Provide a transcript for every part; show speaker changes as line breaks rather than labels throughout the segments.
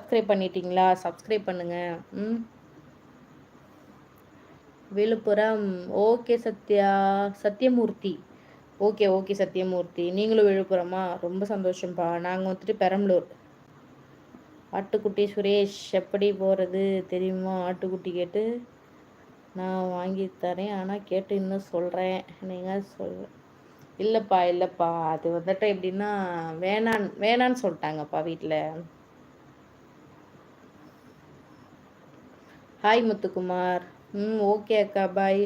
Subscribe பண்ணிட்டீங்களா? Subscribe பண்ணுங்க. ம். Viluppuram. Okay Sathya. Sathyamoorthy. Okay, okay Sathyamoorthy. நீங்களும் விழுப்புரமா? ரொம்ப சந்தோஷம்ப்பா. நாங்க வந்துட்டு பெரம்பலூர். ஆட்டுக்குட்டி சுரேஷ். எப்படி போறது தெரியுமா? ஆட்டுக்குட்டி கேட்டு நான் வாங்கி தரேன். ஆனால் கேட்டு இன்னும் சொல்கிறேன். நீங்கள் இல்லைப்பா இல்லைப்பா. அது வந்துட்டு எப்படின்னா வேணான்னு சொல்லிட்டாங்கப்பா வீட்டில். ஹாய் முத்துக்குமார். ஓகே அக்கா பாய்.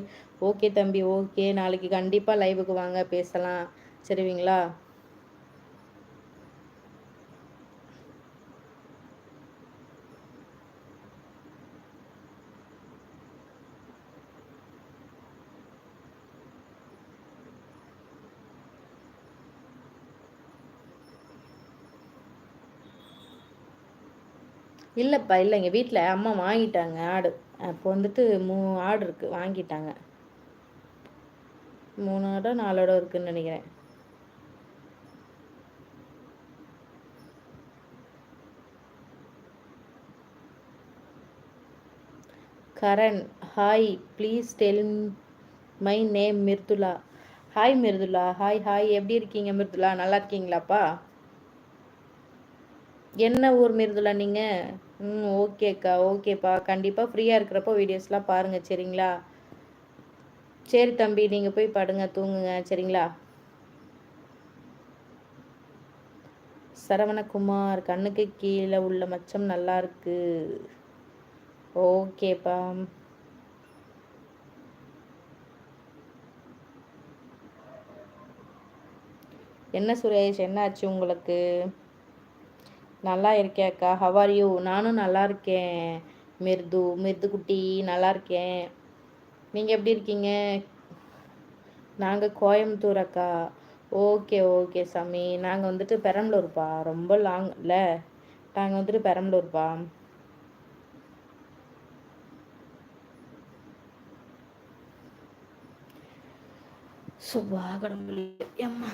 ஓகே தம்பி ஓகே. நாளைக்கு கண்டிப்பாக லைவுக்கு வாங்க பேசலாம். சரிங்களா? இல்லைப்பா இல்லைங்க. வீட்டில் அம்மா வாங்கிட்டாங்க ஆடு. அப்போ வந்துட்டு ஆடு இருக்குது வாங்கிட்டாங்க. 3 ஆடோ 4 ஆடோ இருக்குதுன்னு நினைக்கிறேன். Karan. Hi please tell my name Mridula. Hi Mridula. Hi hi. எப்படி இருக்கீங்க மிர்துலா? நல்லா இருக்கீங்களாப்பா? என்ன ஊர் மிர்துலா நீங்கள்? ஓகேக்கா ஓகேப்பா. கண்டிப்பாக ஃப்ரீயாக இருக்கிறப்போ வீடியோஸ்லாம் பாருங்கள் சரிங்களா? சரி தம்பி, நீங்கள் போய் படுங்க தூங்குங்க சரிங்களா? சரவணகுமார். கண்ணுக்கு கீழே உள்ள மச்சம் நல்லா இருக்கு. ஓகேப்பா. என்ன சுரேஷ், என்ன ஆச்சு உங்களுக்கு? நல்லா இருக்கேக்கா. How are you? நானும் நல்லா இருக்கேன் மிர்து குட்டி. நல்லா இருக்கேன். நீங்கள் எப்படி இருக்கீங்க? நாங்கள் கோயம்புத்தூர் அக்கா. ஓகே ஓகே சாமி. நாங்கள் வந்துட்டு பெரம்பலூர்ப்பா. ரொம்ப லாங் இல்லை. நாங்கள் வந்துட்டு பெரம்பலூர்ப்பா. சுபா கடவுளே அம்மா.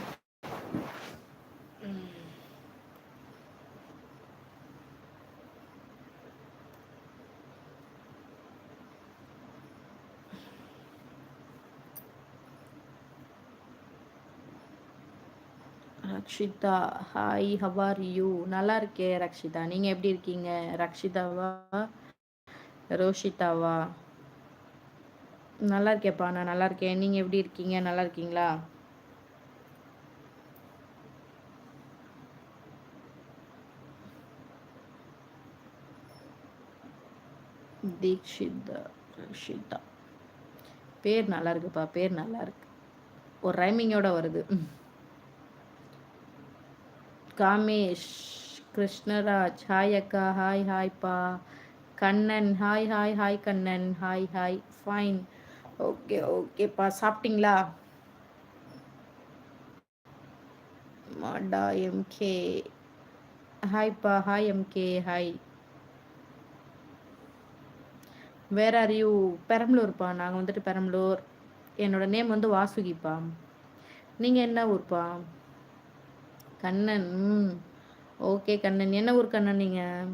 Rakshitha. Hi how are you? நல்லா இருக்கே ரக்ஷிதா. நீங்கள் எப்படி இருக்கீங்க? ரக்ஷிதாவா ரோஷிதாவா? நல்லா இருக்கேப்பா. நான் நல்லா இருக்கேன். நீங்கள் எப்படி இருக்கீங்க? நல்லா இருக்கீங்களா? தீக்ஷிதா. ரக்ஷிதா பேர் நல்லா இருக்குப்பா. பேர் நல்லா இருக்கு. ஒரு ரைமிங்கோட வருது. காமேஷ். கிருஷ்ணராஜ். ஹாய் அக்கா. ஹாய் ஹாய்ப்பா. Kannan. Hi hi hi Kannan. Hi hi. Fine. Okay ஓகேப்பா. சாப்பிட்டீங்களா? மாடா எம்கே. ஹாய்ப்பா. Hi MK. Hi. Where are you? பெரம்பலூர்ப்பா. நாங்கள் வந்துட்டு பெரம்பலூர். என்னோட நேம் வந்து வாசுகிப்பா. நீங்கள் என்ன ஊர்ப்பா? கண்ணன். ஓகே கண்ணன். என்ன ஊர் கண்ணன் நீங்கள்?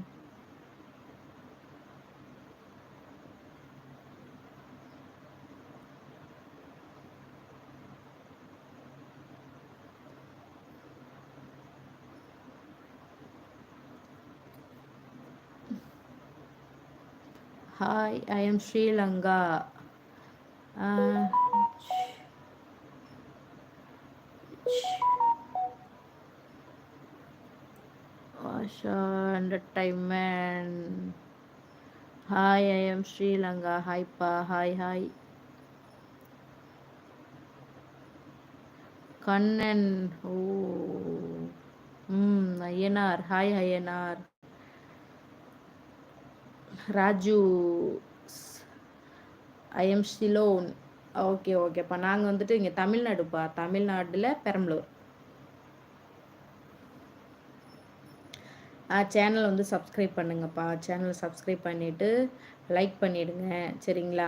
Hi, I am Sri Lanka. Asha entertainment. Hi, I am Sri Lanka. ஹாய்ப்பா. Hi hi. Kannan. Oh Ayyanar. Hi Ayyanar. Raju. I am Ceylon. Okay ஓகேப்பா. நாங்கள் வந்துட்டு இங்கே தமிழ்நாடுப்பா. தமிழ்நாட்டில் பெரம்பலூர். சேனல் வந்து சப்ஸ்கிரைப் பண்ணுங்கப்பா. சேனலை சப்ஸ்கிரைப் பண்ணிவிட்டு லைக் பண்ணிவிடுங்க சரிங்களா?